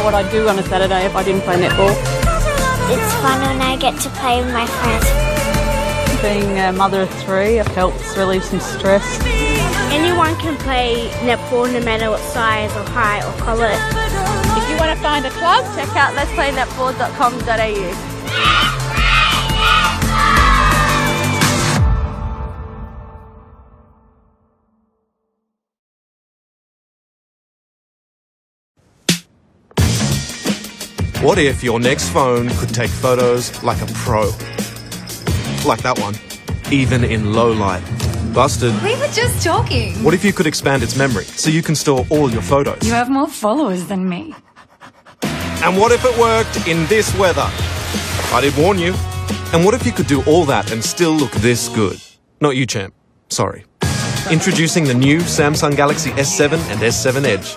know what I'd do on a Saturday if I didn't play netball. It's fun when I get to play with my friends. Being a mother of 3, it helps relieve some stress. Anyone can play netball no matter what size or height or colour. If you want to find a club, check out letsplaynetball.com.au. What if your next phone could take photos like a pro? Like that one, even in low light. Busted. We were just talking. What if you could expand its memory so you can store all your photos? You have more followers than me. And what if it worked in this weather? I did warn you. And what if you could do all that and still look this good? Not you, champ. Sorry. Introducing the new Samsung Galaxy S7 and S7 Edge.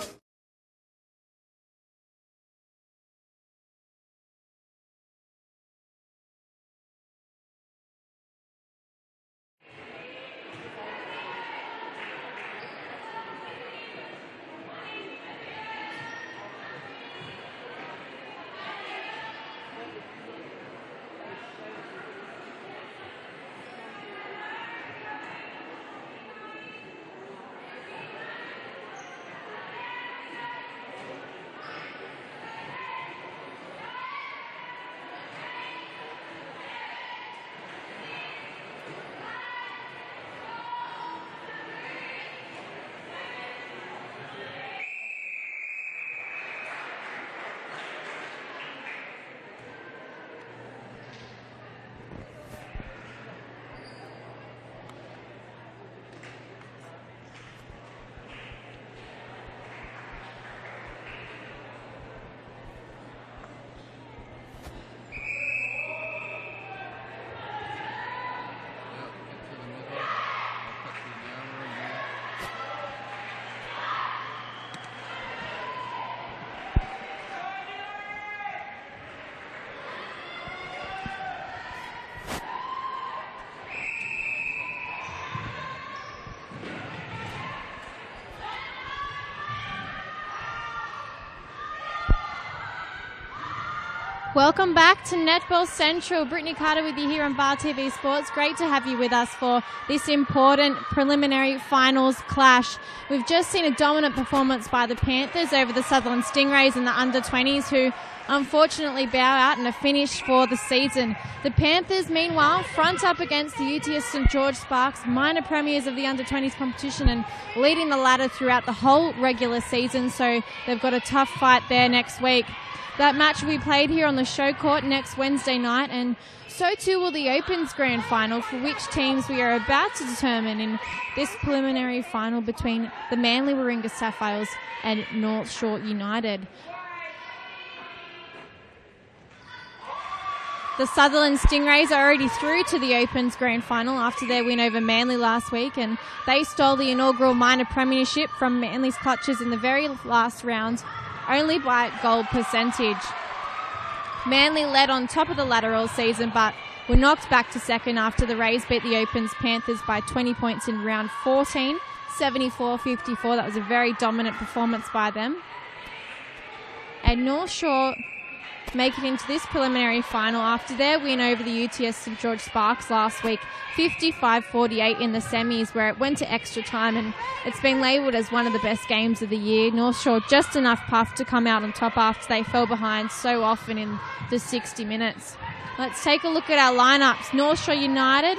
Welcome back to Netball Central. Brittany Carter with you here on Bar TV Sports. Great to have you with us for this important preliminary finals clash. We've just seen a dominant performance by the Panthers over the Sutherland Stingrays and the under-20s, who unfortunately bow out and are finished for the season. The Panthers, meanwhile, front up against the UTS St George Sparks, minor premiers of the under-20s competition and leading the ladder throughout the whole regular season, so they've got a tough fight there next week. That match will be played here on the show court next Wednesday night, and so too will the Opens Grand Final, for which teams we are about to determine in this preliminary final between the Manly Warringah Sapphires and North Shore United. The Sutherland Stingrays are already through to the Opens Grand Final after their win over Manly last week, and they stole the inaugural minor premiership from Manly's clutches in the very last round, only by goal percentage. Manly led on top of the ladder all season, but were knocked back to second after the Rays beat the Opens Panthers by 20 points in round 14, 74-54. That was a very dominant performance by them. And North Shore make it into this preliminary final after their win over the UTS St George Sparks last week, 55-48 in the semis, where it went to extra time, and it's been labelled as one of the best games of the year. North Shore just enough puff to come out on top after they fell behind so often in the 60 minutes. Let's take a look at our lineups. North Shore United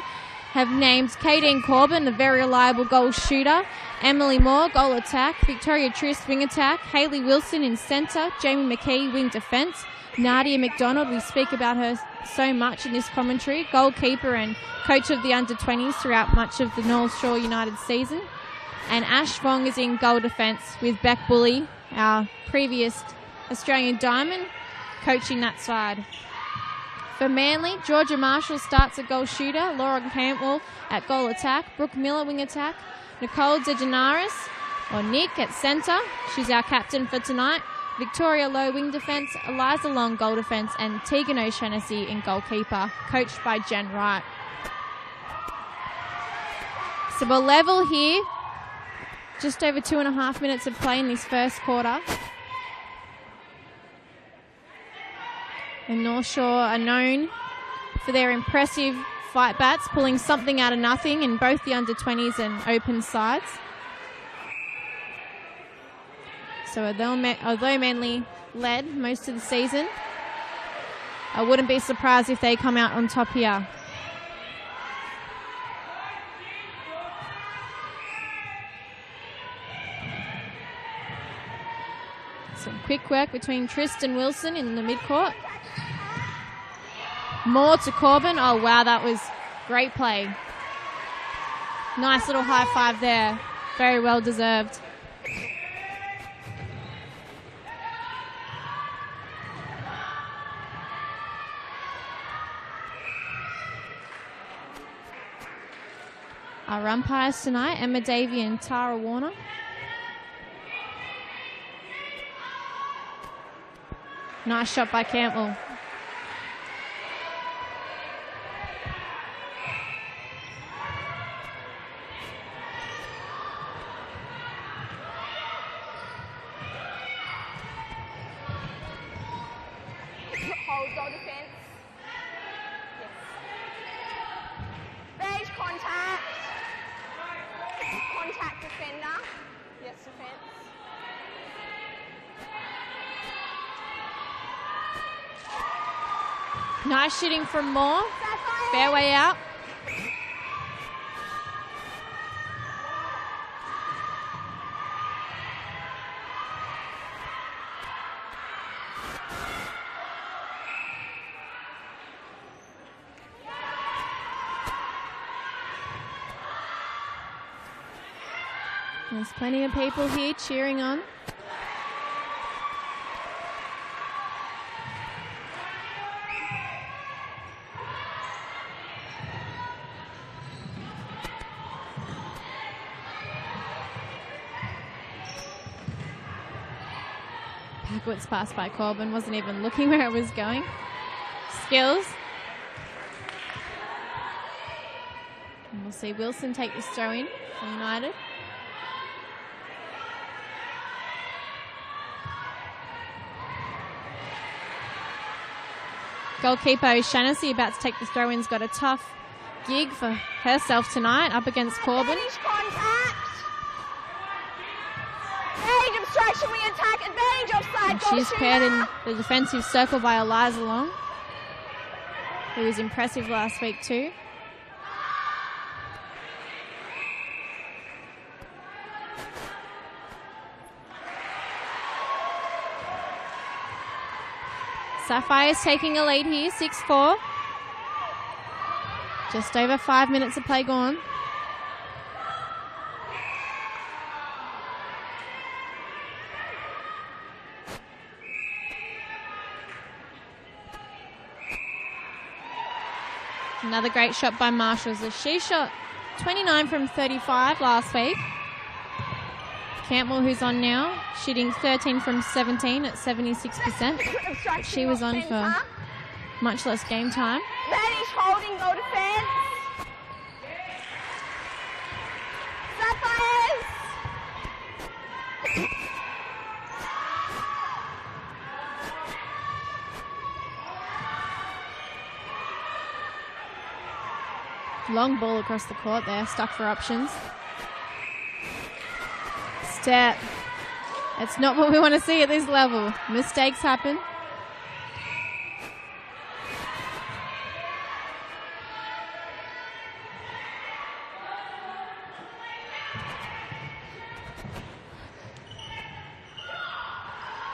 have named Kadeen Corbin, the very reliable goal shooter, Emily Moore, goal attack, Victoria Trist, wing attack, Hayley Wilson in centre, Jamie McKee, wing defence, Nadia McDonald, we speak about her so much in this commentary, goalkeeper and coach of the under-20s throughout much of the North Shore United season. And Ash Vong is in goal defence with Beck Bully, our previous Australian Diamond, coaching that side. For Manly, Georgia Marshall starts at goal shooter, Laura Campbell at goal attack, Brooke Miller wing attack, Nicole DeGenaris, or Nick at centre, she's our captain for tonight, Victoria Lowe wing defence, Eliza Long goal defence, and Tegan O'Shaughnessy in goalkeeper, coached by Jen Wright. So we're level here, just over 2.5 minutes of play in this first quarter. And North Shore are known for their impressive fight bats, pulling something out of nothing in both the under-20s and open sides. So although Manly led most of the season, I wouldn't be surprised if they come out on top here. Some quick work between Tristan Wilson in the midcourt. More to Corbin. Oh, wow, that was great play. Nice little high five there. Very well deserved. Our umpires tonight, Emma Davey and Tara Warner. Nice shot by Cantwell. Hold goal defence. Yes. Beige contact. Contact defender. Yes, defence. Nice shooting from Moore. Fairway out. There's plenty of people here cheering on. Backwards pass by Corbin, wasn't even looking where it was going. Skills. And we'll see Wilson take this throw in for United. Goalkeeper O'Shaughnessy about to take the throw-in's got a tough gig for herself tonight up against Corbin. Contact. Beige obstruction, we attack at Beige offside. And she's paired in the defensive circle by Eliza Long, who was impressive last week too. Sapphires taking a lead here, 6-4. Just over 5 minutes of play gone. Another great shot by Marshalls as she shot 29 from 35 last week. Cantwell, who's on now, shooting 13 from 17 at 76%. She was on for much less game time. Beige holding goal defence. Sapphires. Long ball across the court there, stuck for options. Step. It's not what we want to see at this level. Mistakes happen.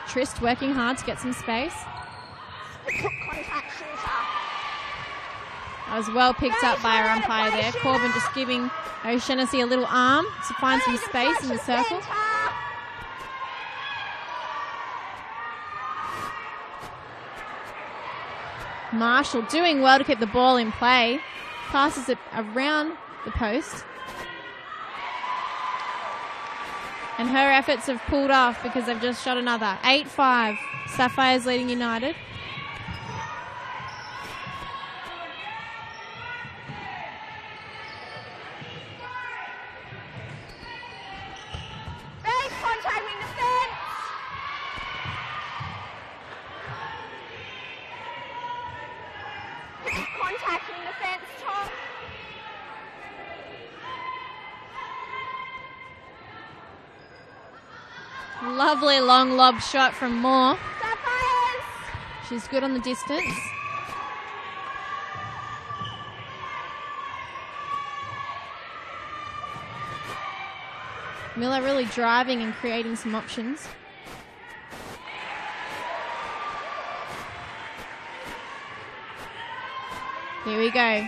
Trist working hard to get some space. Contact shooter. That was well picked up by our umpire there. Corbin just giving O'Shaughnessy a little arm to find some space in the circle. Marshall doing well to keep the ball in play. Passes it around the post. And her efforts have pulled off because they've just shot another. 8-5. Sapphires leading United. Lovely long lob shot from Moore. Sapphires! She's good on the distance. Miller really driving and creating some options. Here we go.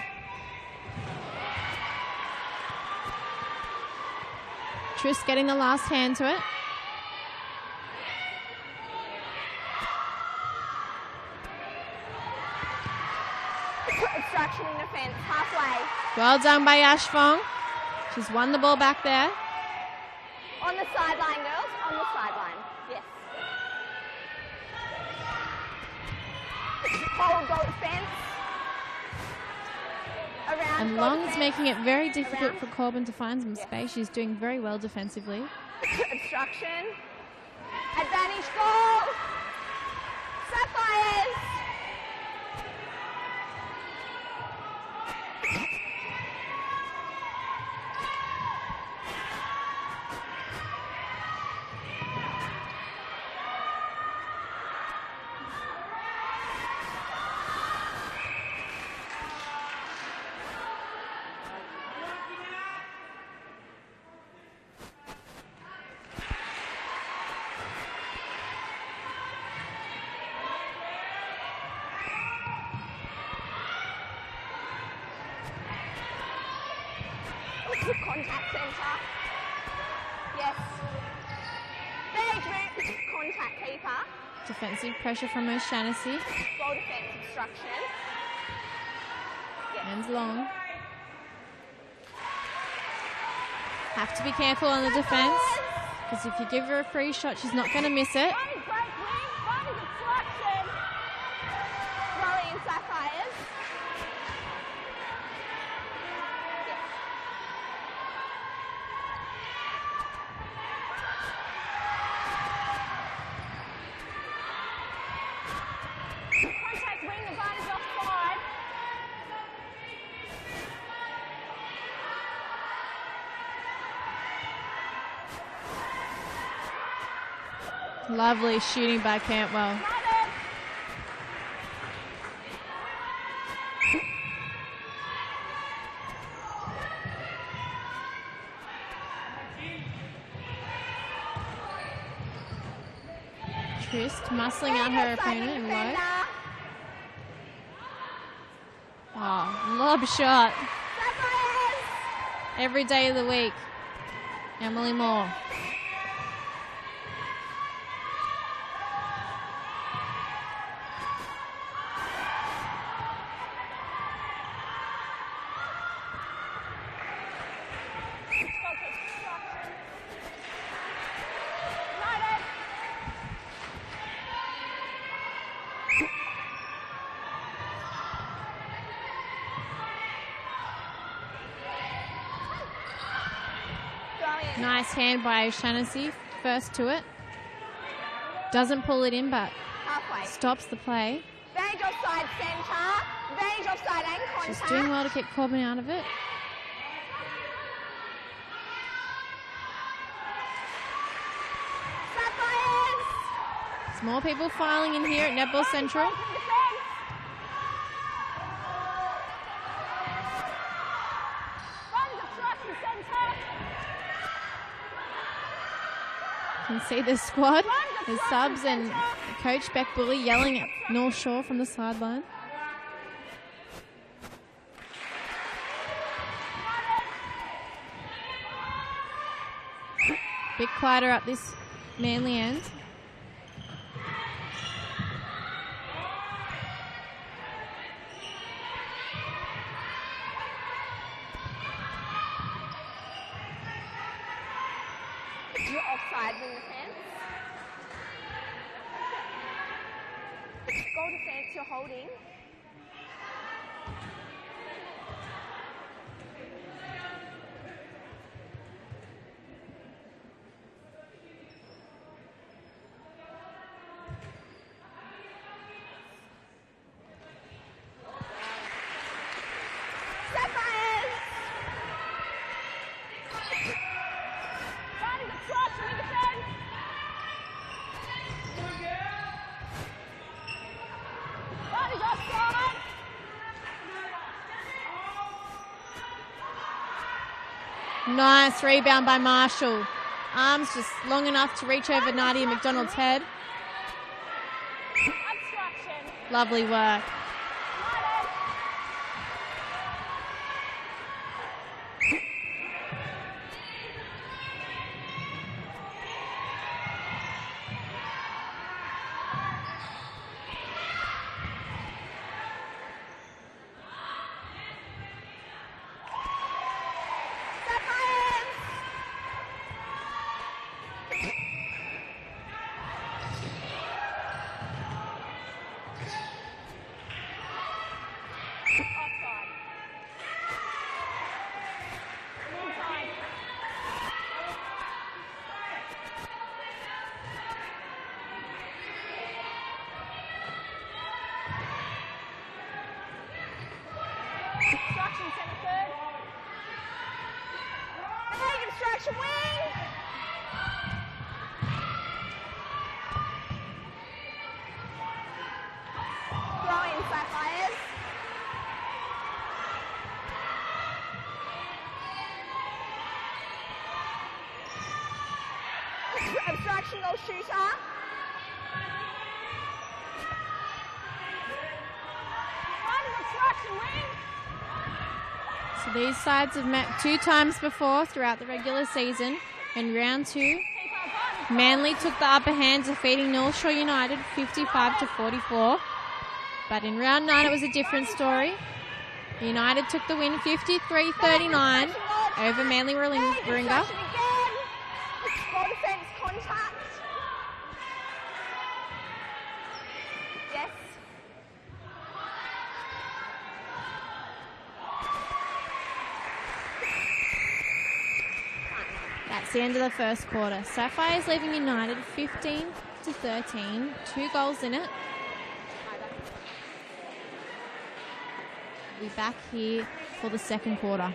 Tris getting the last hand to it. Obstruction in defence, halfway. Well done by Ashfong. She's won the ball back there. On the sideline, girls, on the sideline. Yes. Hold goal defence. Around. And Long is making it very difficult for Corbin to find some space. She's doing very well defensively. Obstruction. Advantage goal. Sapphires. Contact centre. Yes. Very good. Contact keeper. Defensive pressure from O'Shaughnessy. Goal defence obstruction. Yes. Hands long. Have to be careful on the defense, because if you give her a free shot, she's not going to miss it. Rolling Sapphires. Contact wing, the ball is offside. Lovely shooting by Cantwell. Trist muscling out her opponent in low. Oh, lob shot. Every day of the week. Emily Moore. Nice hand by O'Shaughnessy. First to it. Doesn't pull it in, but Halfway. stops the play. Vantage offside centre. Vantage offside and contact. She's doing well to keep Corbin out of it. Sapphires. There's more people filing in here at Netball Central. You can see the squad, the subs and Coach Beck Bully yelling at North Shore from the sideline. Bit quieter up this Manly end. Offside in defence. Goal defence, you're holding. Sapphires. Nice rebound by Marshall. Arms just long enough to reach over Nadia McDonald's head. Lovely work. Instruction wing. Throw in Sapphires. Obstruction goal shooter. Obstruction wing. So these sides have met 2 times before throughout the regular season. In round 2, Manly took the upper hand, defeating North Shore United 55-44. But in round 9, it was a different story. United took the win 53-39 over Manly Warringah. Goal defense contact. Yes. That's the end of the first quarter. Sapphires leaving United 15-13, 2 goals in it. We'll be back here for the second quarter.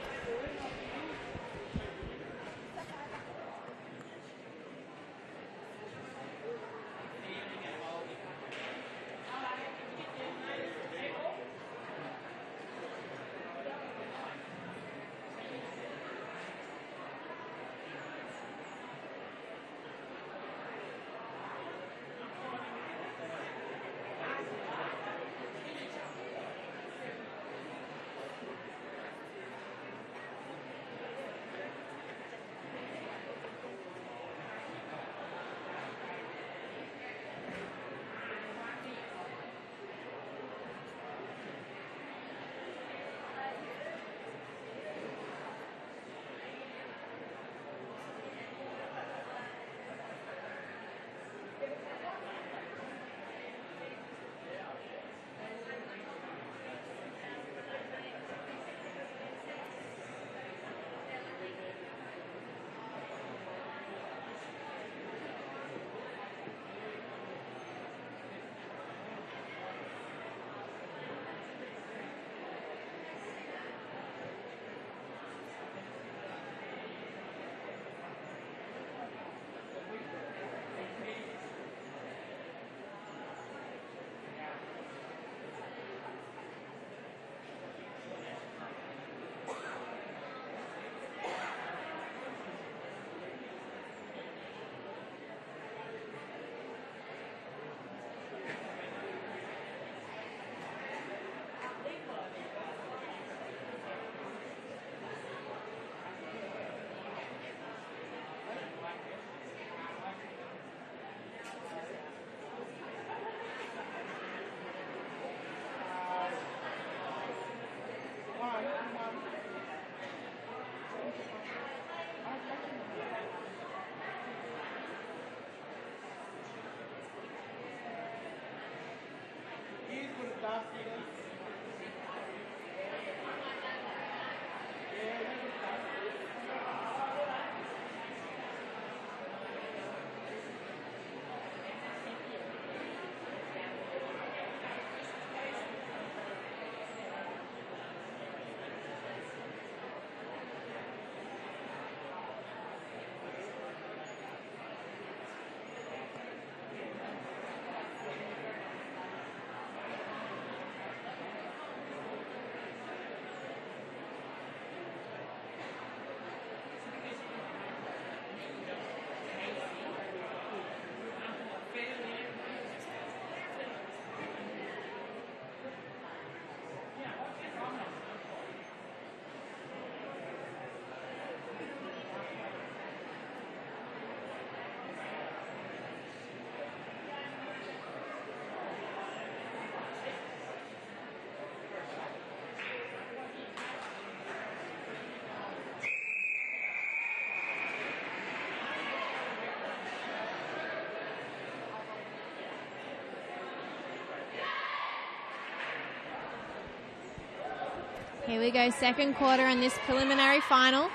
Here we go, second quarter in this preliminary final.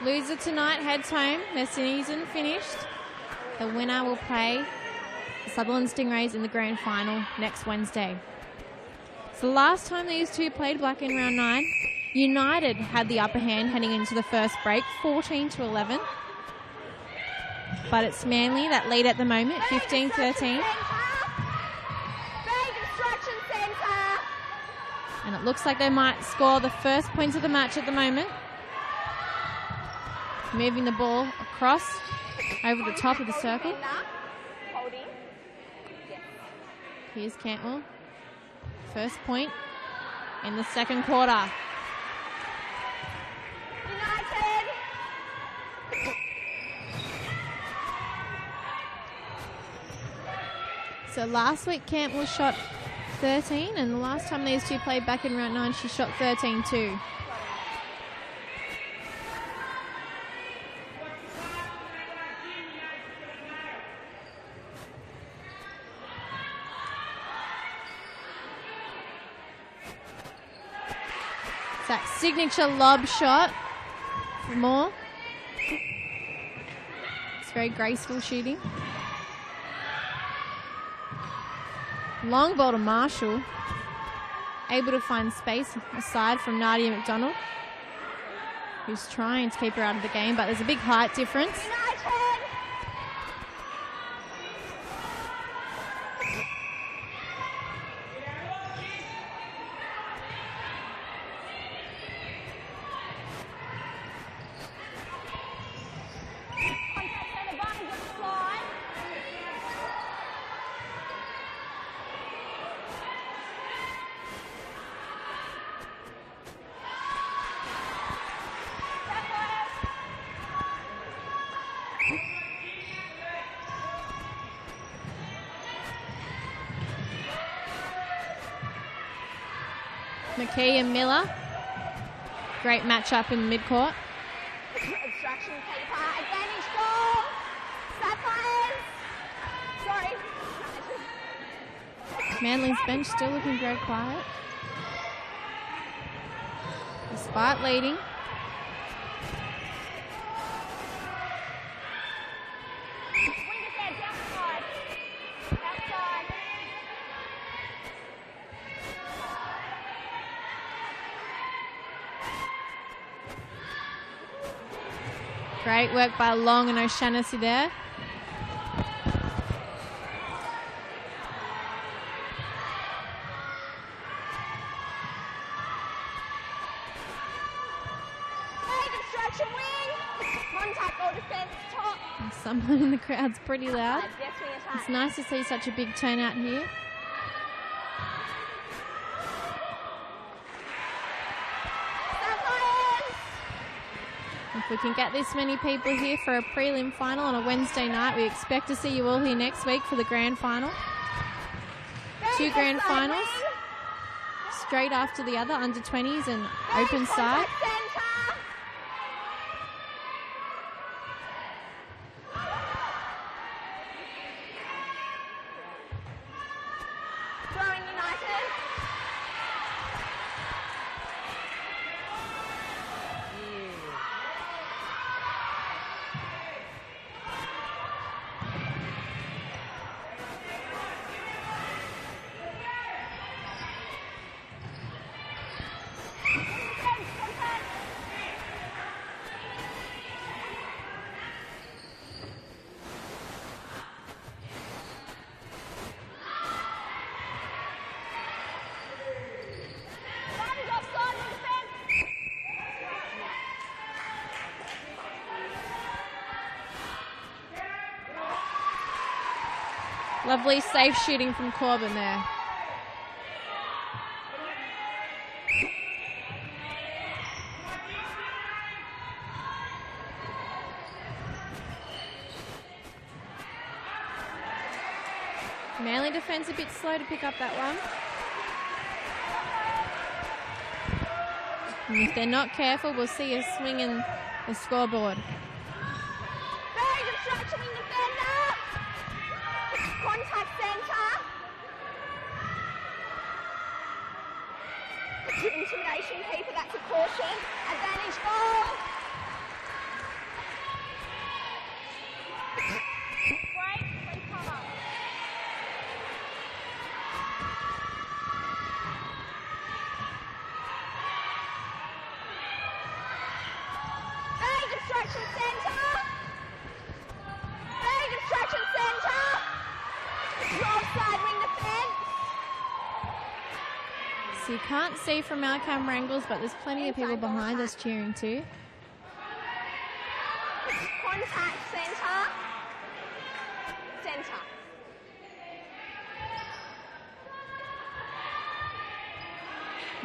Loser tonight heads home. Their season finished. The winner will play the Sutherland Stingrays in the grand final next Wednesday. So the last time these two played Black in round 9, United had the upper hand heading into the first break, 14-11. But it's Manly that lead at the moment, 15-13. And it looks like they might score the first points of the match at the moment. Moving the ball across over the top of the circle. Here's Cantwell. First point in the second quarter. So last week Cantwell shot 13, and the last time these two played back in round 9, she shot 13 too. It's that signature lob shot for Moore. It's very graceful shooting. Long ball to Marshall. Able to find space aside from Nadia McDonald, who's trying to keep her out of the game, but there's a big height difference. McKee and Miller. Great matchup in the midcourt. Obstruction paper, advantage goal. Sapphires. Sorry. Manly's bench still looking very quiet, despite leading. Great work by Long and O'Shaughnessy there. And someone in the crowd's pretty loud. It's nice to see such a big turnout here. If we can get this many people here for a prelim final on a Wednesday night, we expect to see you all here next week for the grand final. 2 grand finals, straight after the other, under 20s and open side. Lovely safe shooting from Corbin there. Manly defense a bit slow to pick up that one. And if they're not careful, we'll see a swing in the scoreboard. Very distracting defender. Contact centre. Intimidation keeper, that's a caution. Advantage goal. Break, free cover. Big obstruction centre. Big obstruction centre. Offside wing defence. So you can't see from our camera angles, but there's plenty of people behind us cheering too. Contact centre. Centre.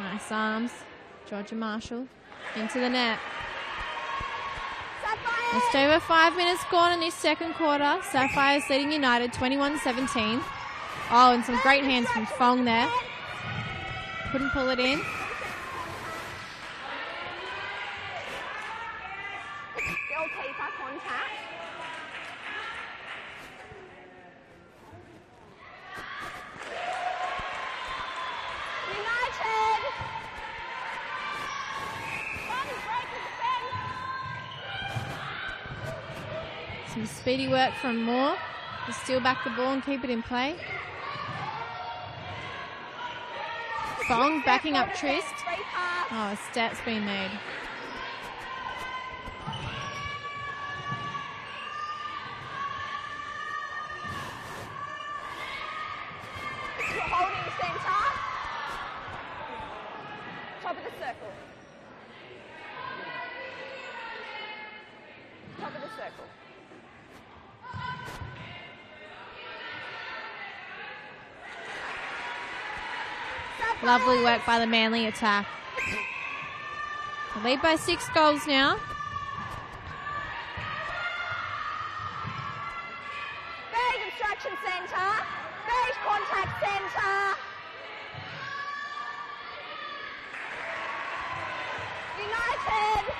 Nice arms. Georgia Marshall into the net. Sapphires. Just over 5 minutes gone in this second quarter. Sapphires leading United 21-17. Oh, and some great hands from Fong there. Couldn't pull it in. Goalkeeper contact. United. Some speedy work from Moore to steal back the ball and keep it in play. Fong backing up Trist. Oh, a stat's been made. Holding centre. Top of the circle. Top of the circle. Lovely work by the Manly attack. They lead by 6 goals now. Big obstruction centre. Big contact centre. United.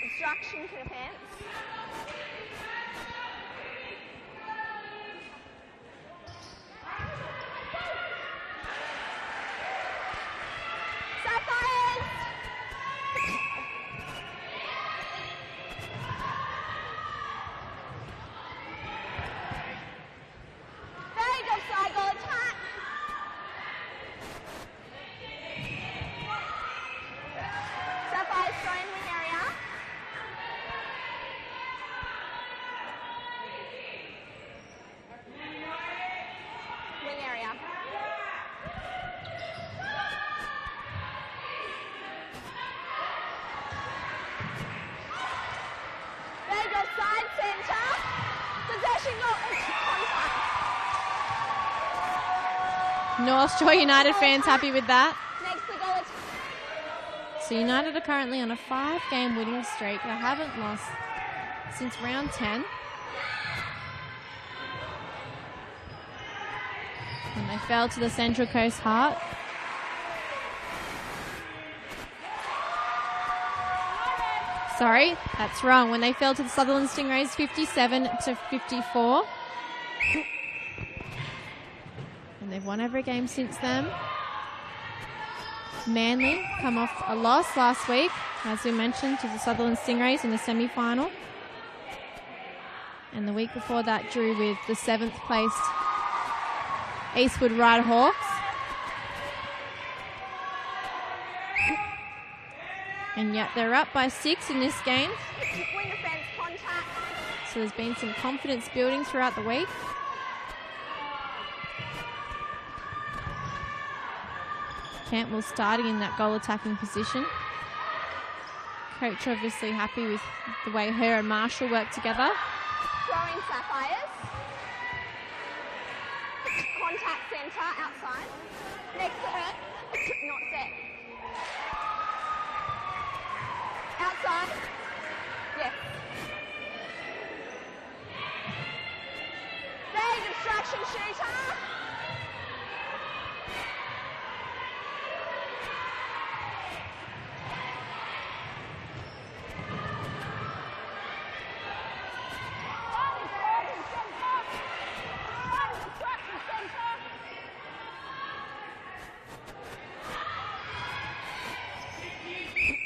Obstruction to defence. Sapphires. Big offside goal attack. Sapphires throwing wing area. Wing area. Big offside centre. Possession goal. Contact. North Shore United fans happy with that. Next the goal attack. So United are currently on a 5-game winning streak. They haven't lost since round 10. And they fell to the Central Coast Heart. Sorry, that's wrong. When they fell to the Sutherland Stingrays 57-54. And they've won every game since then. Manly come off a loss last week, as we mentioned, to the Sutherland Stingrays in the semi-final. And the week before that drew with the 7th placed Eastwood Rider Hawks. And yet they're up by 6 in this game. Wing defence contact. So there's been some confidence building throughout the week. Cantwell starting in that goal attacking position. Coach obviously happy with the way her and Marshall work together. Throwing Sapphires. Contact centre outside. Next to her. Not set. Outside. Yes. There's obstruction shooter.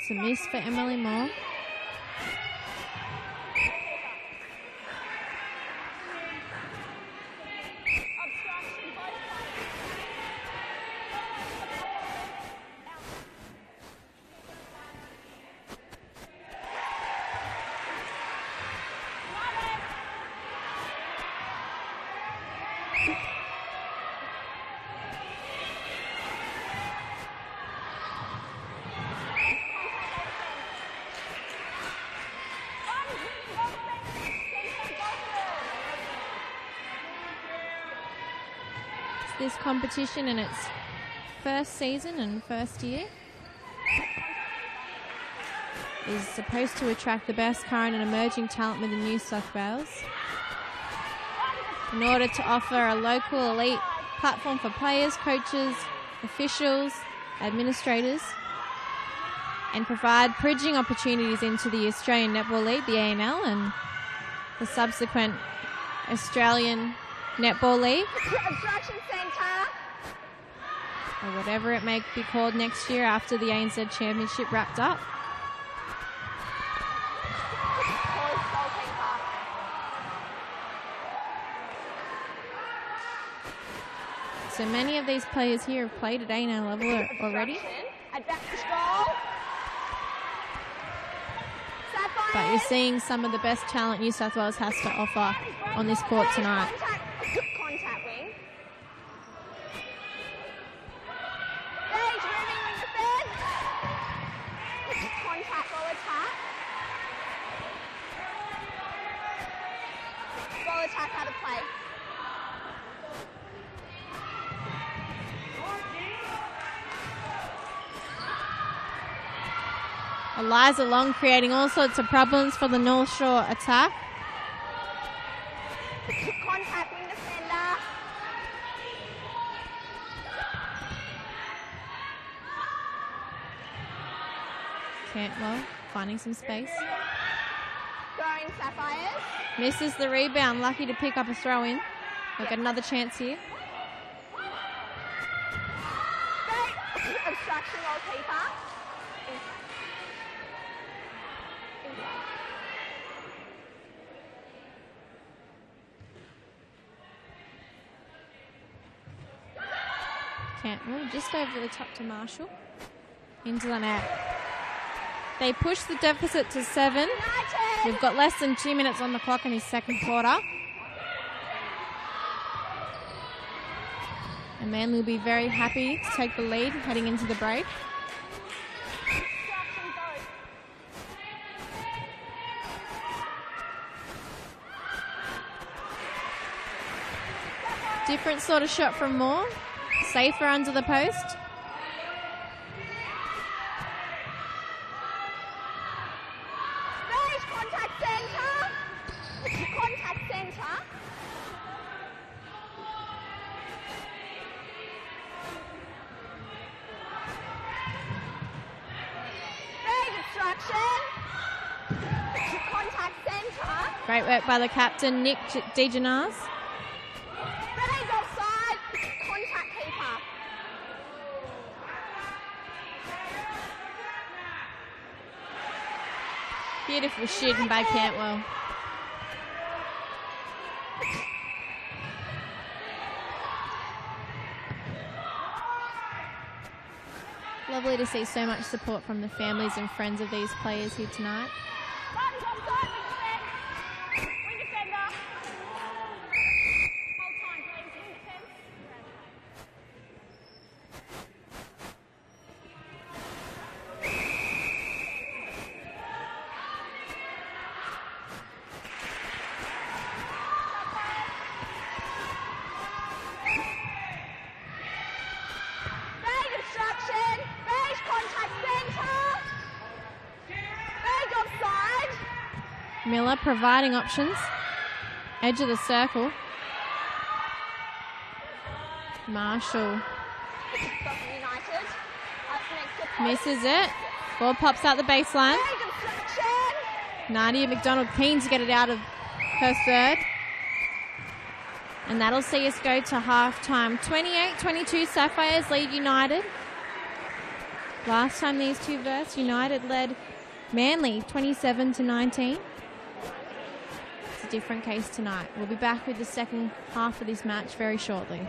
It's a miss for Emily Moore. This competition in its first season and first year is supposed to attract the best current and emerging talent within New South Wales in order to offer a local elite platform for players, coaches, officials, administrators, and provide bridging opportunities into the Australian Netball League, the ANL, and the subsequent Australian Netball League, Obstruction centre. or whatever it may be called next year after the ANZ Championship wrapped up. So many of these players here have played at ANL level already, Advantage goal. Sapphires. but you're seeing some of the best talent New South Wales has to offer on this court tonight. Contact wing. Stage moving with defence. Contact ball attack. Ball attack out of play. Eliza Long creating all sorts of problems for the North Shore attack. Contact wing defender. Cantwell finding some space. Throwing Sapphires. Misses the rebound, lucky to pick up a throw in. We'll get another chance here. Obstruction goalkeeper. Cantwell just over the top to Marshall. Into the net. They push the deficit to 7. We've got less than 2 minutes on the clock in his second quarter. And Manly will be very happy to take the lead heading into the break. Different sort of shot from Moore. Safer under the post. There's contact centre. Contact centre. There's obstruction. Contact centre. Great work by the captain, Nick DeGenaz. There's offside. Contact keeper. Beautiful shooting by Cantwell. Lovely to see so much support from the families and friends of these players here tonight. There's offside. Wing defender. Hold time, please. Wing defence. There's obstruction. Miller providing options. Edge of the circle. Marshall misses it. Ball pops out the baseline. Nadia McDonald keen to get it out of her third. And that'll see us go to half-time. 28-22, Sapphires lead United. Last time these two versed, United led Manly 27-19. It's a different case tonight. We'll be back with the second half of this match very shortly.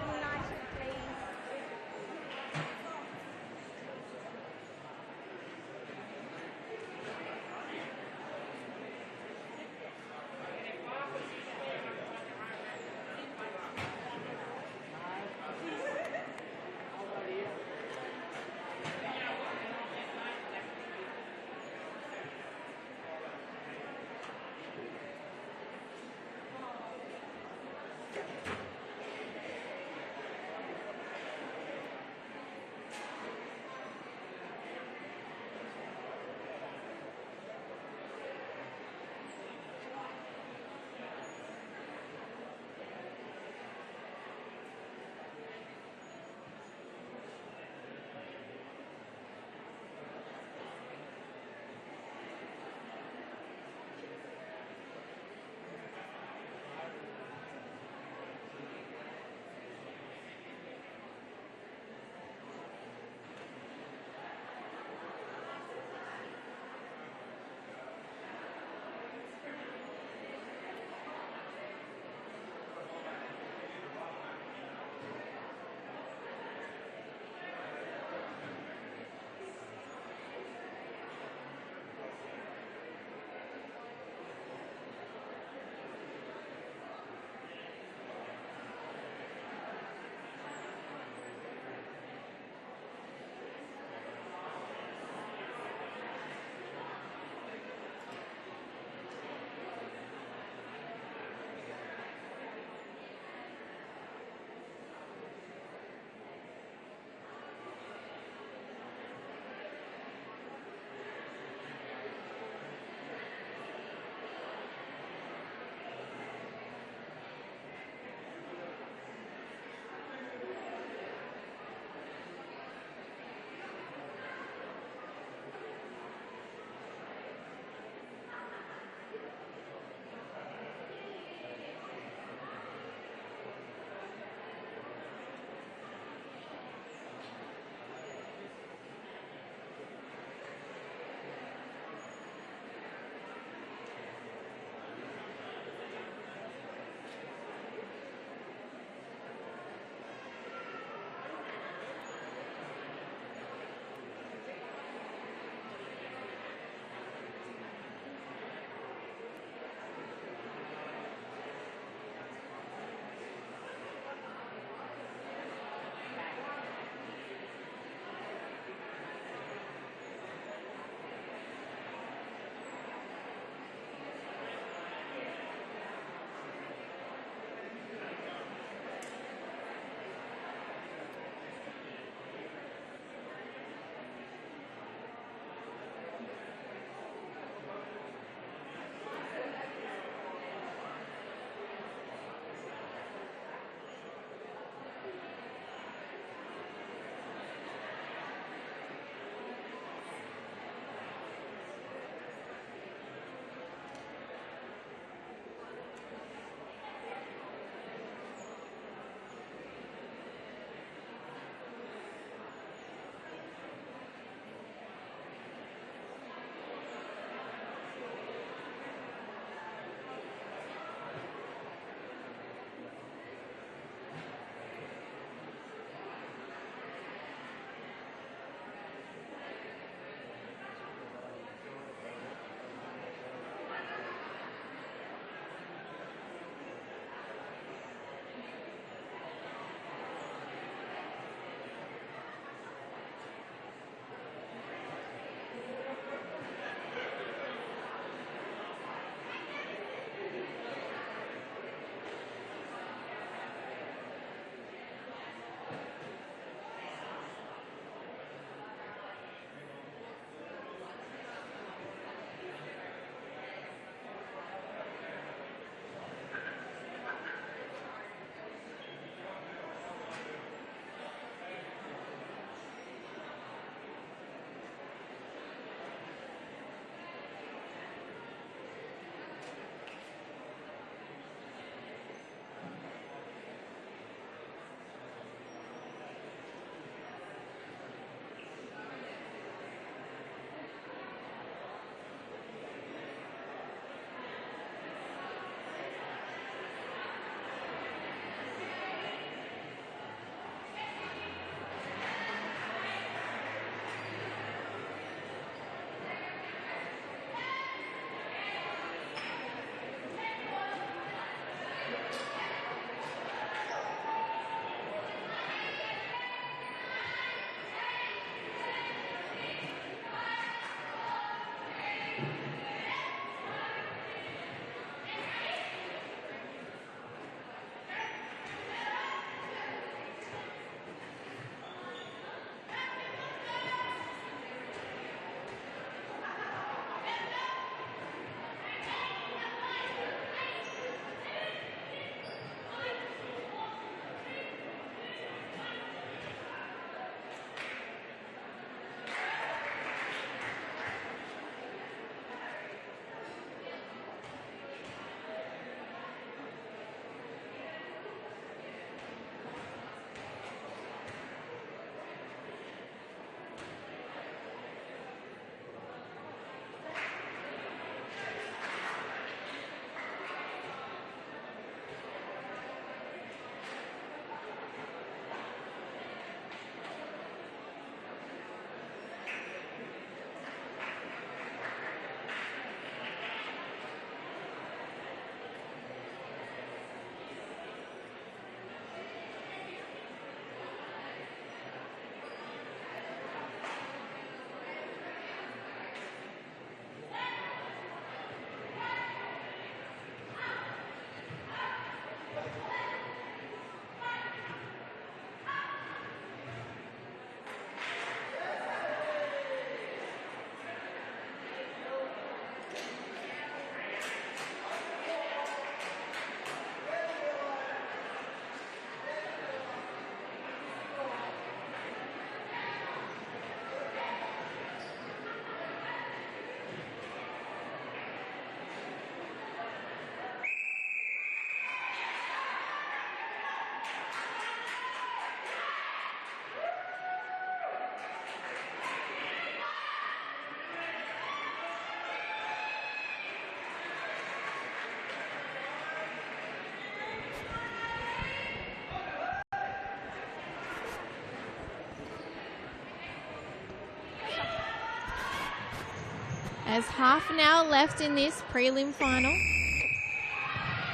There's half an hour left in this prelim final.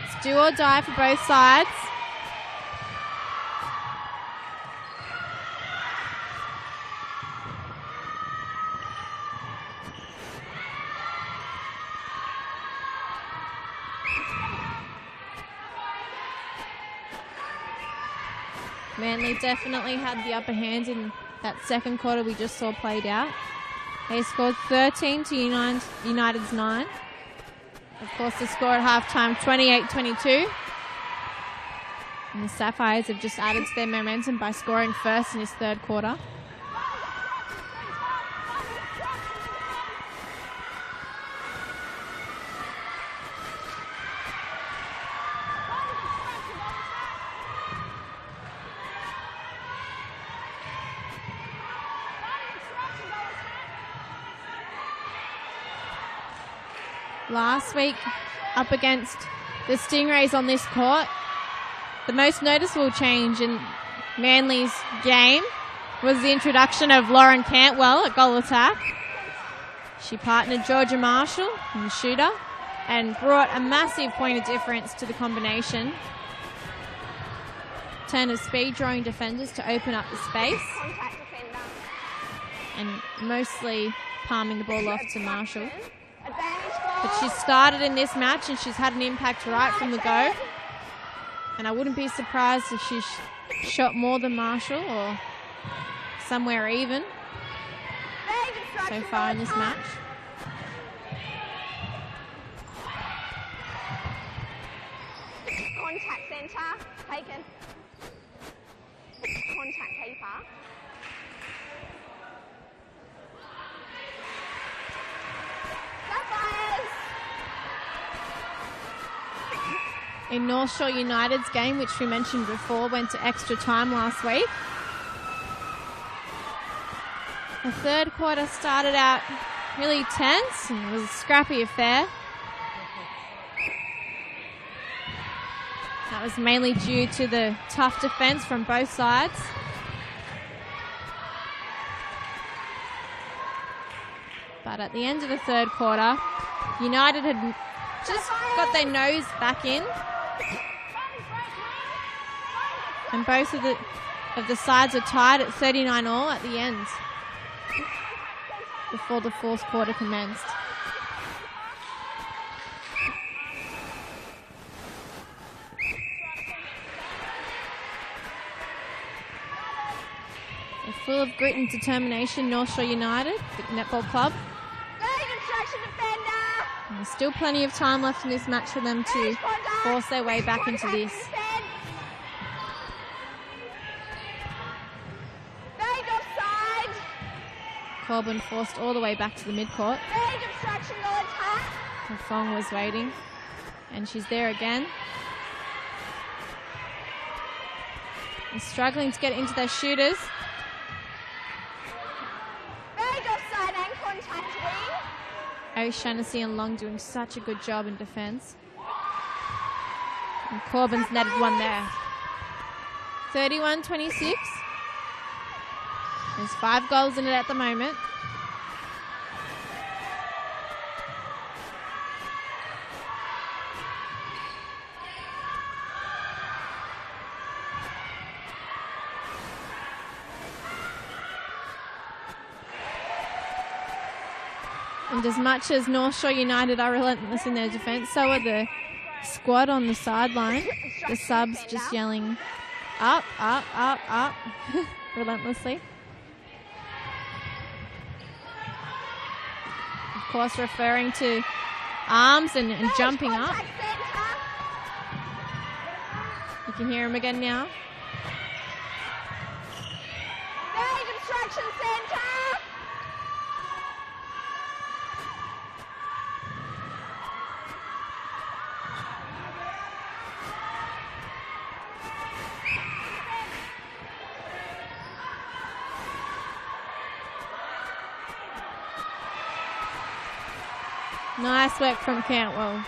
It's do or die for both sides. Manly definitely had the upper hand in that second quarter we just saw played out. They scored 13 to United's 9. Of course, the score at halftime, 28-22. And the Sapphires have just added to their momentum by scoring first in this third quarter. Last week, up against the Stingrays on this court, the most noticeable change in Manly's game was the introduction of Lauren Cantwell at goal attack. She partnered Georgia Marshall in the shooter and brought a massive point of difference to the combination. Turner's speed drawing defenders to open up the space and mostly palming the ball off to Marshall. But she started in this match and she's had an impact right from the go. And I wouldn't be surprised if she shot more than Marshall or somewhere even so far in this match. Contact centre, taken. Contact keeper. Sapphires! In North Shore United's game, which we mentioned before, went to extra time last week. The third quarter started out really tense and it was a scrappy affair. That was mainly due to the tough defence from both sides. But at the end of the third quarter, United had just got their nose back in. And both of the sides were tied at 39 all at the end, before the fourth quarter commenced. They're full of grit and determination, North Shore United, the netball club. And there's still plenty of time left in this match for them to force their way back into this. Corbin forced all the way back to the midcourt. Fong was waiting, and she's there again. And struggling to get into their shooters. O'Shaughnessy and Long doing such a good job in defence. And Corbin's netted one there. 31-26. There's 5 goals in it at the moment. And as much as North Shore United are relentless in their defence, so are the squad on the sideline. The subs just yelling up, up, up, up, relentlessly. Of course, referring to arms and jumping up. You can hear him again now. Nice work from Cantwell.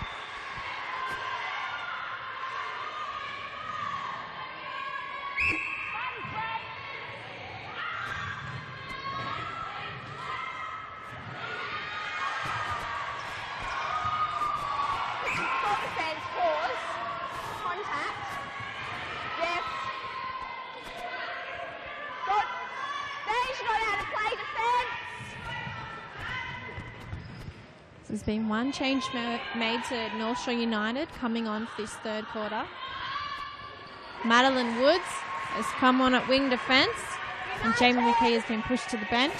There's been one change made to North Shore United coming on for this third quarter. Madeline Woods has come on at wing defence, and Jamie McKee has been pushed to the bench.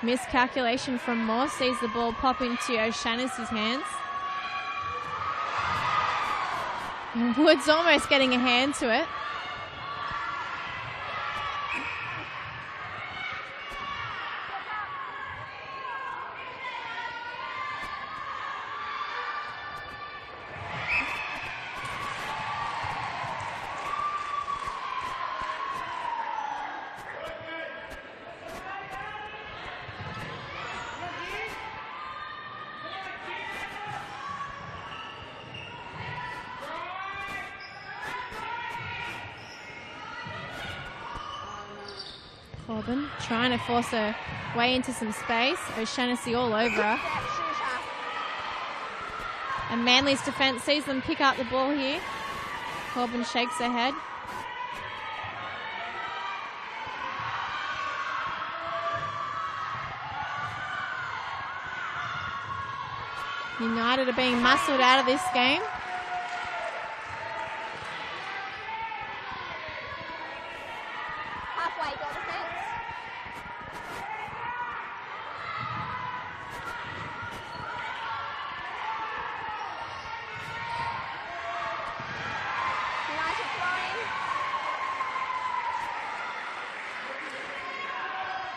Miscalculation from Moore sees the ball pop into O'Shaughnessy's hands. Woods almost getting a hand to it. Corbin trying to force her way into some space. O'Shaughnessy all over her. And Manly's defence sees them pick up the ball here. Corbin shakes her head. United are being muscled out of this game.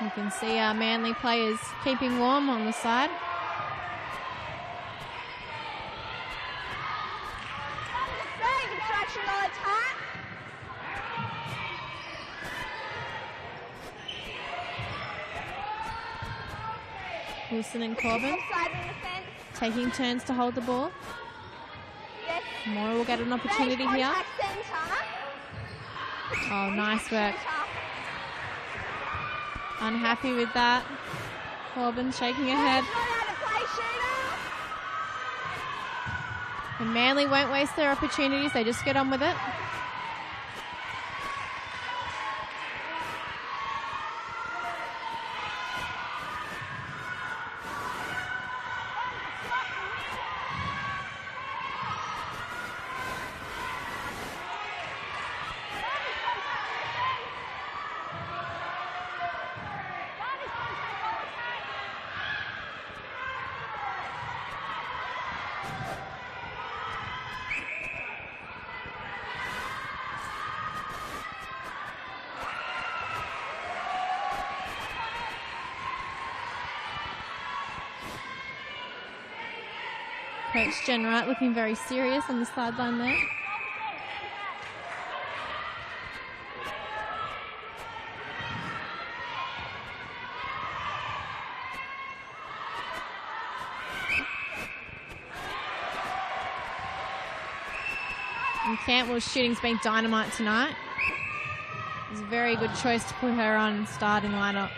You can see our Manly players keeping warm on the side. Wilson and Corbin taking turns to hold the ball. Moore will get an opportunity here. Oh, nice work. Unhappy with that. Corbin shaking her head. And Manly won't waste their opportunities. They just get on with it. Coach Jen Wright looking very serious on the sideline there. And Cantwell's shooting's been dynamite tonight. It was a very good choice to put her on starting lineup.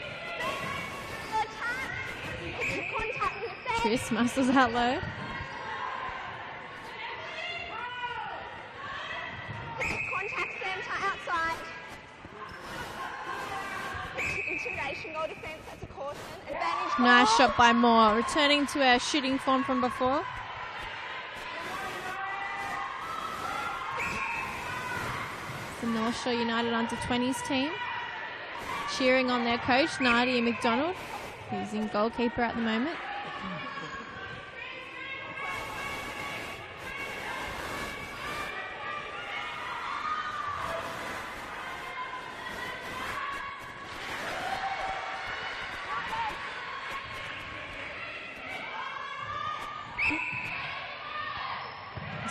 Tris muscles out low. Nice shot by Moore, returning to our shooting form from before. The North Shore United under-20s team cheering on their coach, Nadia McDonald, who's in goalkeeper at the moment.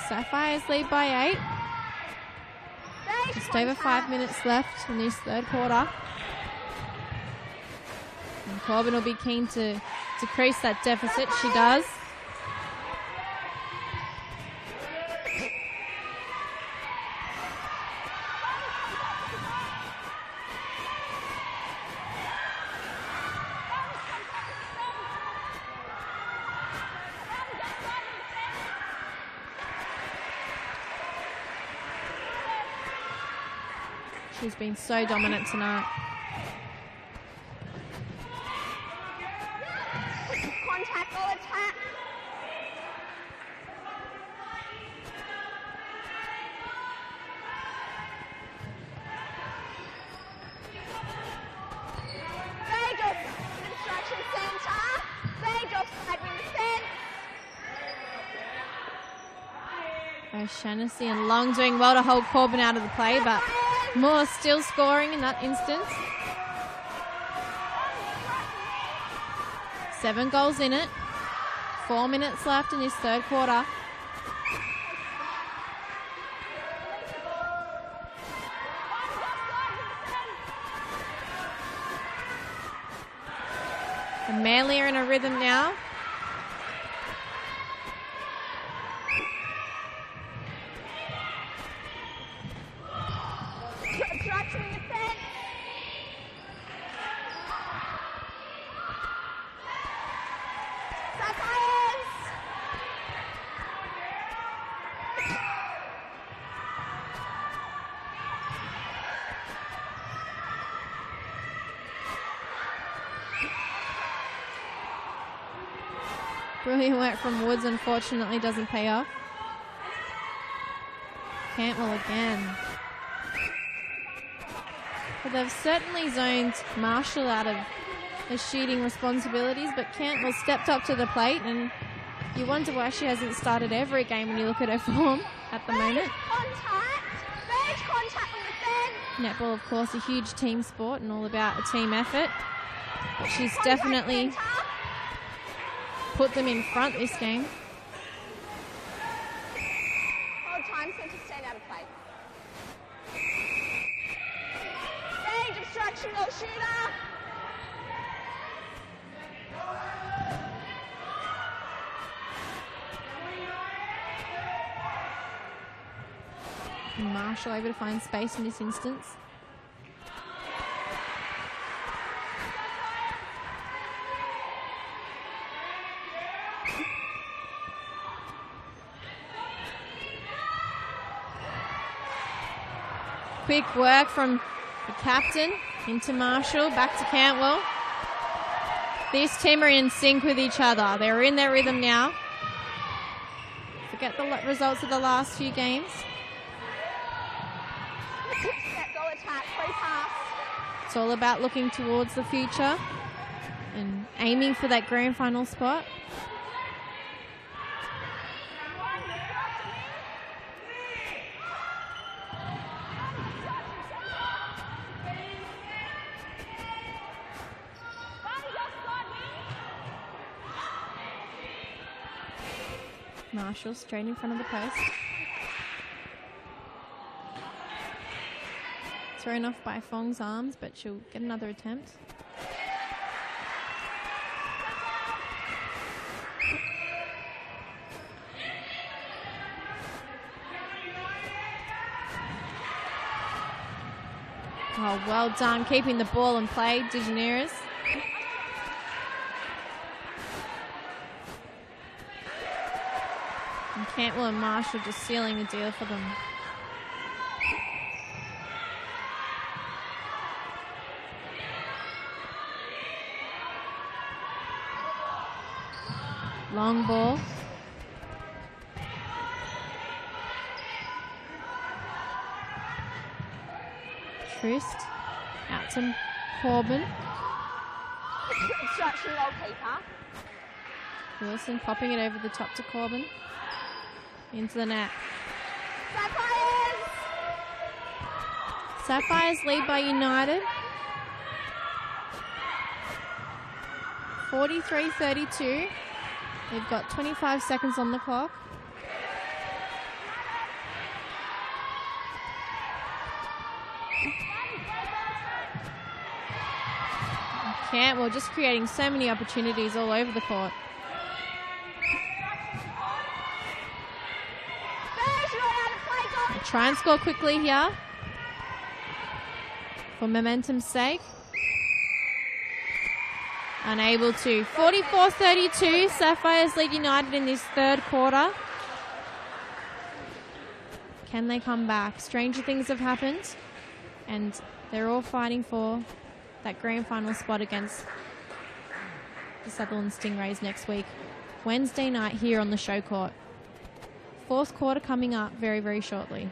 Sapphires lead by 8. Just over 5 minutes left in this third quarter. And Corbin will be keen to decrease that deficit. She does. She's been so dominant tonight. Contact or attack. Stage off instruction centre. Stage offside wing defence. O'Shaughnessy and Long doing well to hold Corbin out of the play, but Moore still scoring in that instance. 7 goals in it. 4 minutes left in this third quarter. And Manly are in a rhythm now. Obstruction defence. Sapphires. Brilliant work from Woods, unfortunately doesn't pay off. Cantwell again. But they've certainly zoned Marshall out of his shooting responsibilities, but Cantwell stepped up to the plate, and you wonder why she hasn't started every game when you look at her form at the moment. Contact. Stage contact with defence. Netball, of course, a huge team sport and all about a team effort. But she's definitely put them in front this game. Hold time centre, stand out of play. Stage obstruction or shooter. Marshall able to find space in this instance. Quick work from the captain into Marshall, back to Cantwell. This team are in sync with each other. They're in their rhythm now. Forget the results of the last few games. Step goal attack, free pass. It's all about looking towards the future and aiming for that grand final spot. Marshall straight in front of the post. Thrown off by Fong's arms, but she'll get another attempt. Oh, well done, keeping the ball in play, Dijaneras. And Cantwell and Marshall just sealing the deal for them. Long ball. Trist out to Corbin. Obstruction goalkeeper. Wilson popping it over the top to Corbin. Into the net. Sapphires. Sapphires lead by United. 43-32. They've got 25 seconds on the clock. Cantwell just creating so many opportunities all over the court. Try and score quickly here for momentum's sake. Unable to. 44-32. Sapphires lead United in this third quarter. Can they come back? Stranger things have happened. and they're all fighting for that grand final spot against the Sutherland Stingrays next week, Wednesday night here on the show court. Fourth quarter coming up very, very shortly.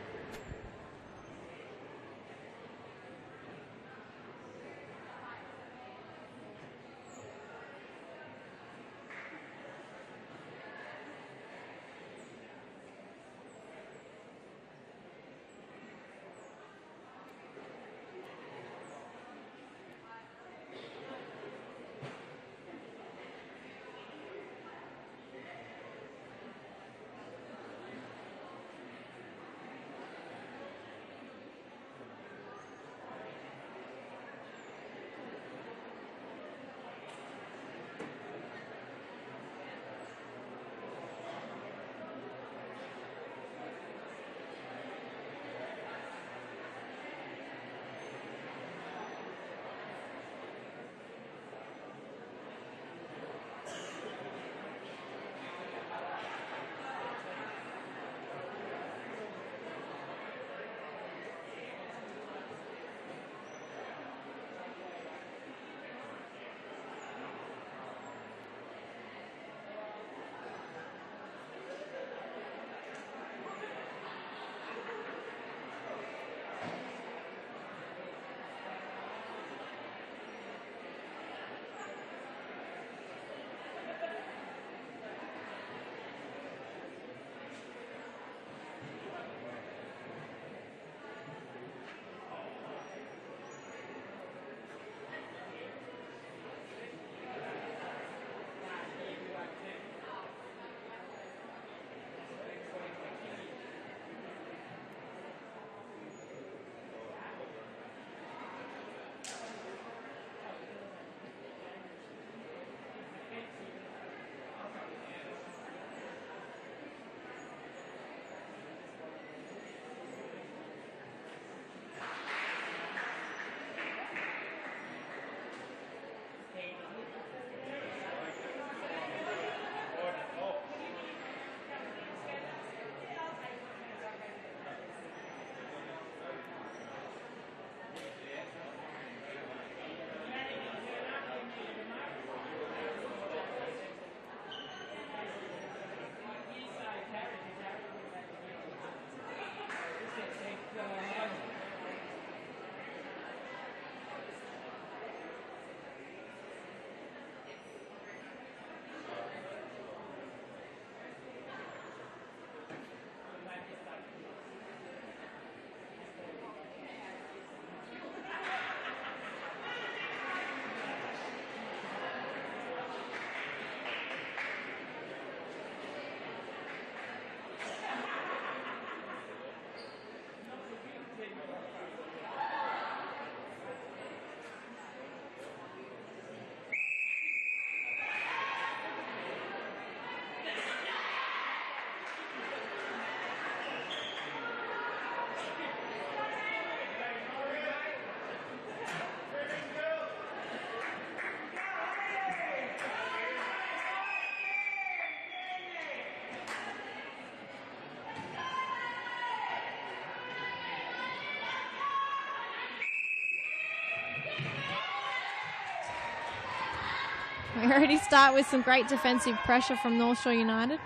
We already start with some great defensive pressure from North Shore United.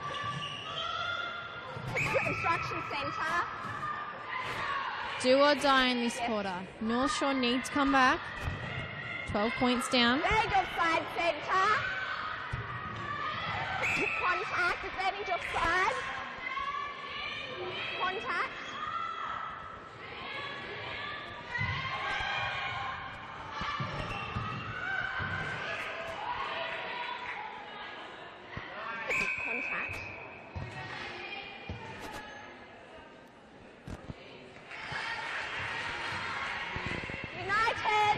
Construction centre. Do or die in this quarter. North Shore need to come back. 12 points down. Very good side centre. Contact, advantage offside. Contact. Contact. United.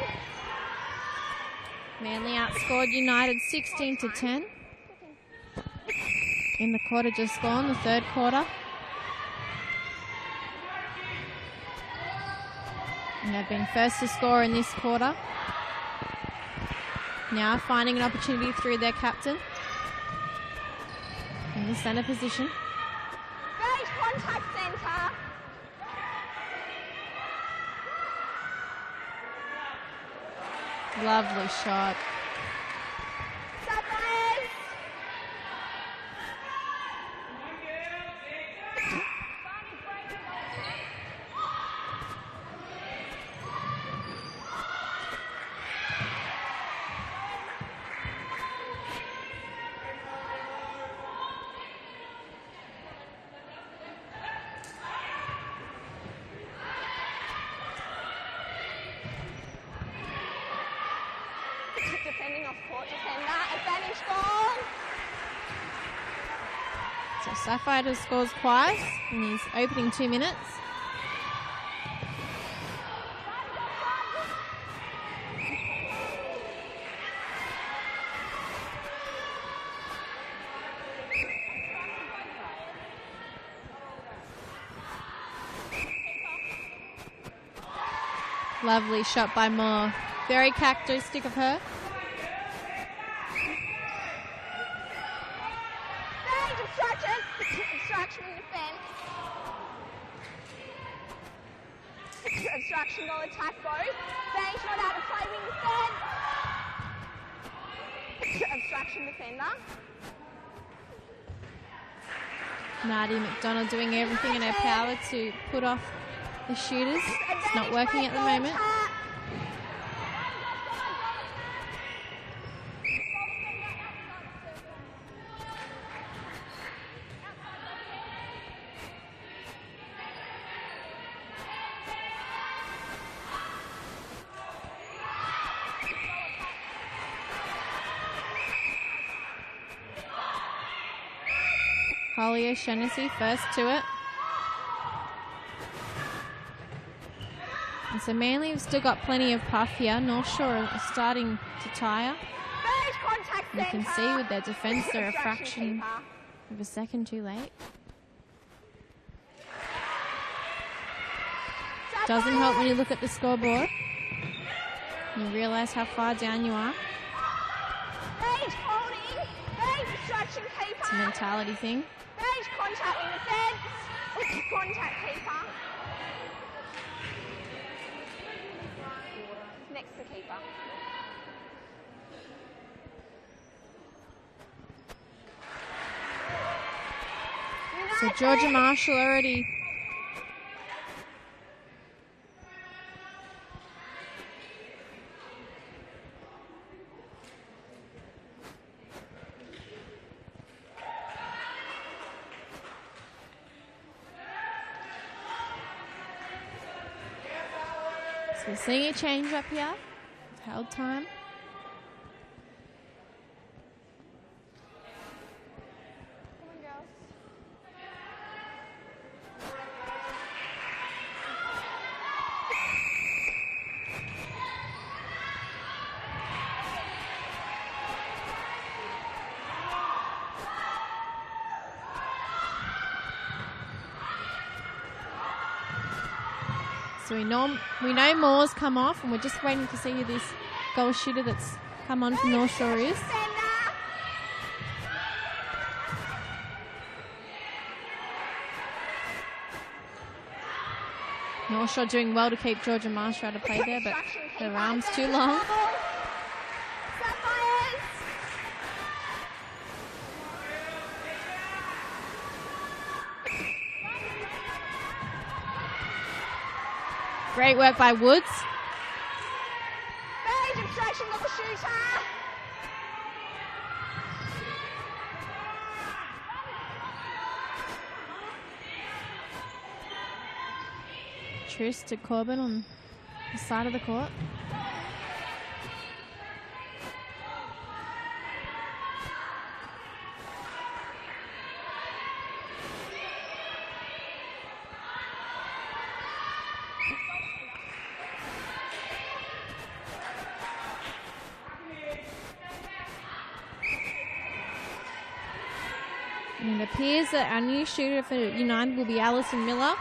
Manly outscored United 16-10. In the quarter just gone, the third quarter. And they've been first to score in this quarter. Now finding an opportunity through their captain. In the centre position. Great contact centre. Lovely shot. Sapphires. Defending off court defender, advantage ball. So Sapphires scores twice in his opening 2 minutes. Lovely shot by Moore. Very characteristic of her. Obstruction in defence. Obstruction goal attack both. Bangs not out of play wing defence. Obstruction defender. Maddie McDonald doing everything in her power to put off the shooters. It's not working at the moment. Holly O'Shaughnessy first to it. And so Manly have still got plenty of puff here. North Shore are starting to tire. You can see with their defence they're a fraction of a second too late. Doesn't help when you look at the scoreboard. You realise how far down you are. It's a mentality thing. Range contact in defence. Contact keeper. Next to keeper. So Georgia Marshall already So we're seeing a change up here. We've held time. So we know Moore's come off, and we're just waiting to see who this goal shooter that's come on from North Shore is. North Shore doing well to keep Georgia Marshall out of play there, but her arm's too long. Great work by Woods. Obstruction of the shooter. Tris to Corbin on the side of the court. And it appears that our new shooter for United will be Alison Miller.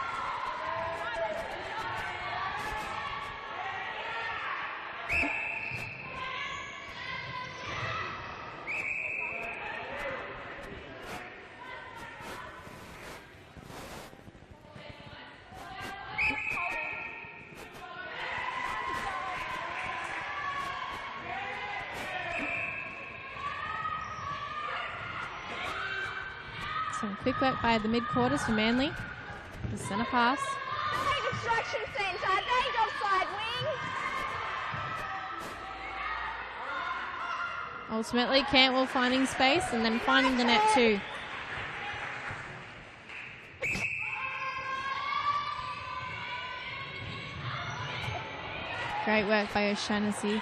Some quick work by the mid-quarters for Manly. The centre pass. Bay Construction Centre, they offside wing. Ultimately, Cantwell finding space and then finding the net too. Great work by O'Shaughnessy.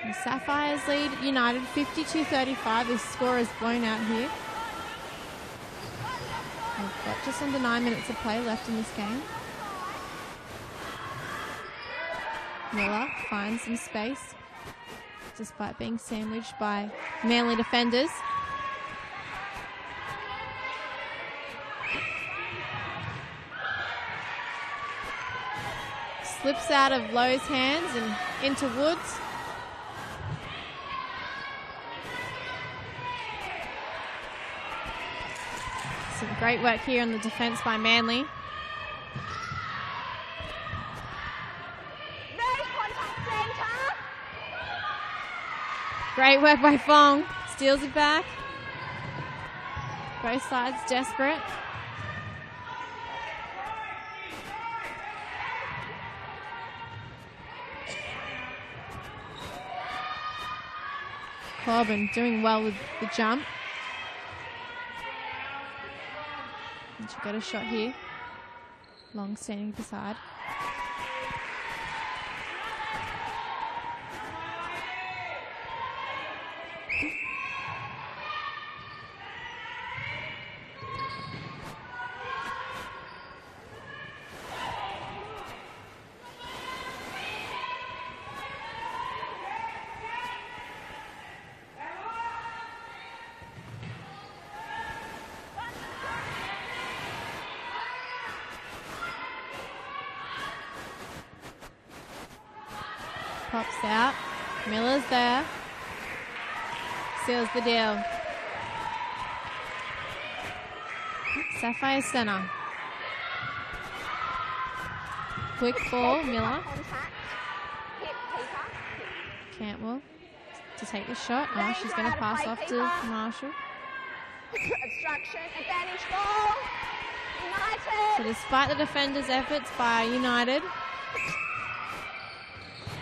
The Sapphires lead United 52-35. This score is blown out here. We've got just under 9 minutes of play left in this game. Miller finds some space despite being sandwiched by Manly defenders. Slips out of Lowe's hands and into Woods. Some great work here on the defence by Manly. Bay Contact Centre. Great work by Fong. Steals it back. Both sides desperate. Corbin doing well with the jump. And she got a shot here. Long standing beside. Pops out. Miller's there. Seals the deal. Sapphire centre. Quick ball, Miller. Contact. Hip keeper. Cantwell to take the shot. Oh, she's going to pass off to Marshall. Obstruction. Advantage ball. United. So despite the defenders' efforts by United,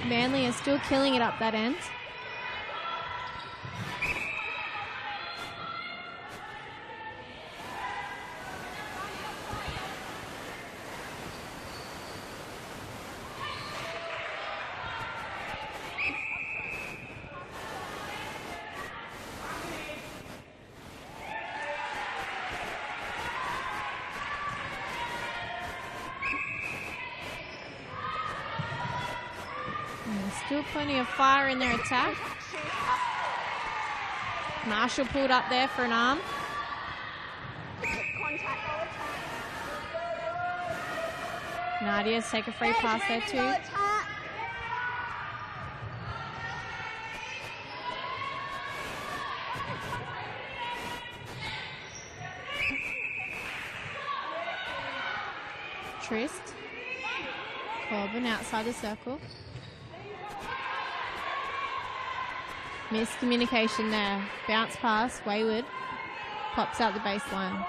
Manly are still killing it up that end. Still plenty of fire in their attack. Marshall pulled up there for an arm. Contact ball attack. Nadia's take a free pass there Ball too. attack. Trist. Corbin outside the circle. Miscommunication there. Bounce pass, wayward. Pops out the baseline.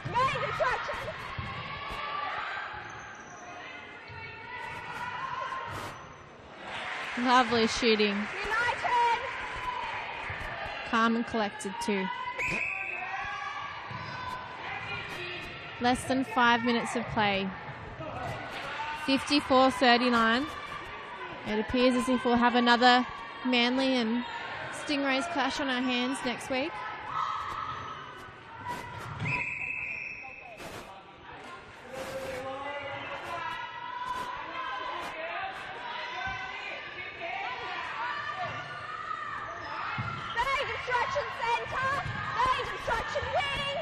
Bay Construction. Lovely shooting. United. Calm and collected too. Less than 5 minutes of play. 54-39. It appears as if we'll have another Manly and Stingrays clash on our hands next week. Bay Construction Centre. Bay Construction wing.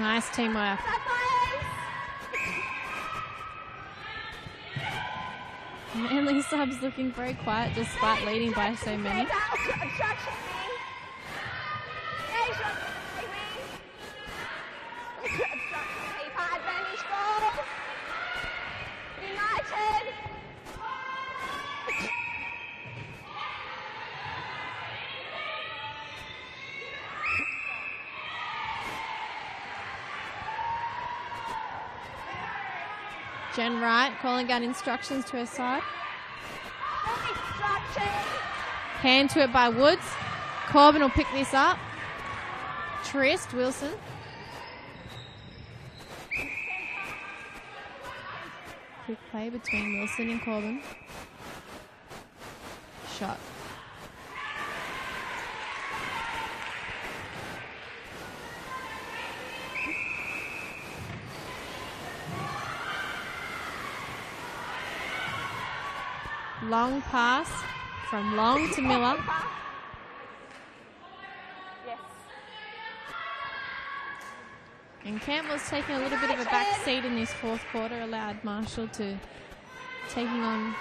Nice teamwork. Sapphires. Manly subs looking very quiet despite leading by so many. United. Jen Wright calling out instructions to her side. Hand to it by Woods. Corbin will pick this up. Trist Wilson. Quick play between Wilson and Corbin. Shot. Long pass from Long to Miller. Yes. And Campbell's taken a little bit of a back seat in this fourth quarter, allowed Marshall to take on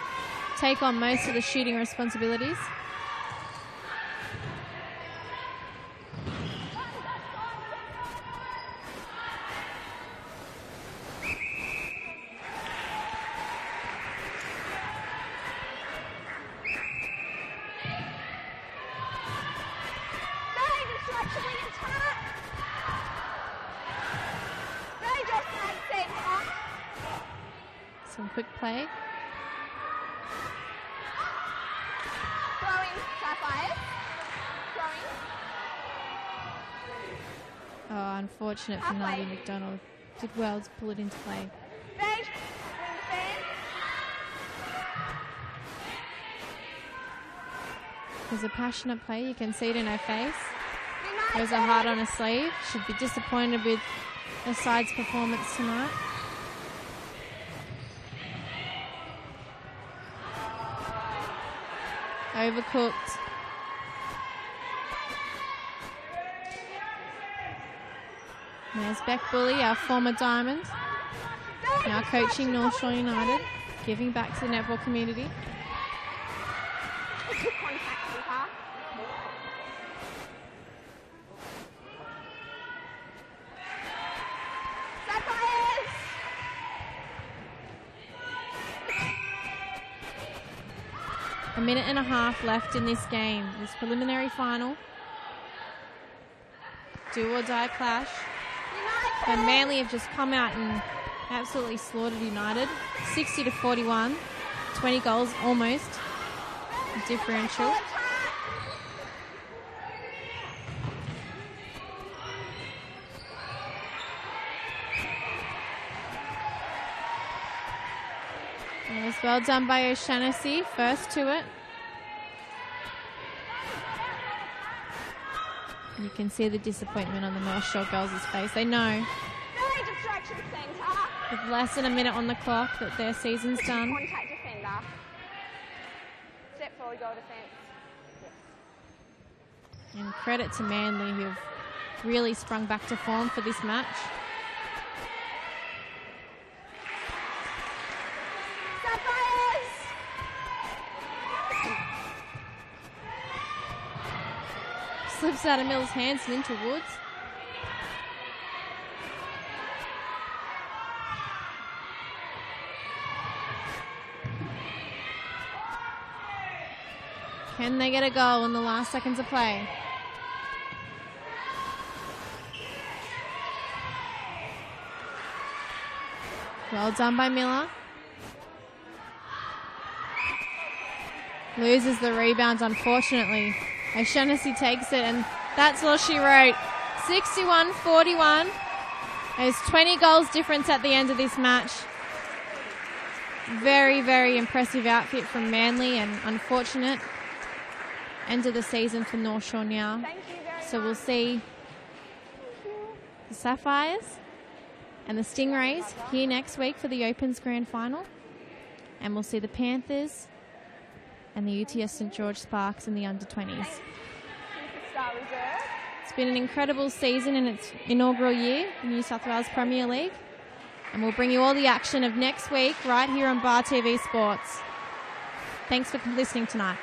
most of the shooting responsibilities. Some quick play. Throwing Sapphires. Throwing. Oh, unfortunate for Nadi McDonald. Did well to pull it into play. Beige. Wing defense. There's a passionate play. You can see it in her face. There's a heart on her sleeve. Should be disappointed with the side's performance tonight. Overcooked. There's Beck Bully, our former Diamond, now coaching North Shore United, giving back to the netball community. A minute and a half left in this game, this preliminary final. Do or die clash. And Manly have just come out and absolutely slaughtered United. 60-41, 20 goals almost differential. And it's well done by O'Shaughnessy, first to it. You can see the disappointment on the North Shore girls' face. They know with less than a minute on the clock that their season's done. Contact defender. Step forward, goal defense. Yes. And credit to Manly, who've really sprung back to form for this match. Slips out of Mills' hands and into Woods. Can they get a goal in the last seconds of play? Well done by Miller. Loses the rebound, unfortunately. O'Shaughnessy takes it, and that's all she wrote. 61-41. There's 20 goals difference at the end of this match. Very, very impressive outfit from Manly, and unfortunate end of the season for North Shore now. So we'll see the Sapphires and the Stingrays here next week for the Opens Grand Final. And we'll see the Panthers and the UTS St George Sparks in the under-20s. It's been an incredible season in its inaugural year in New South Wales Premier League. And we'll bring you all the action of next week right here on Bar TV Sports. Thanks for listening tonight.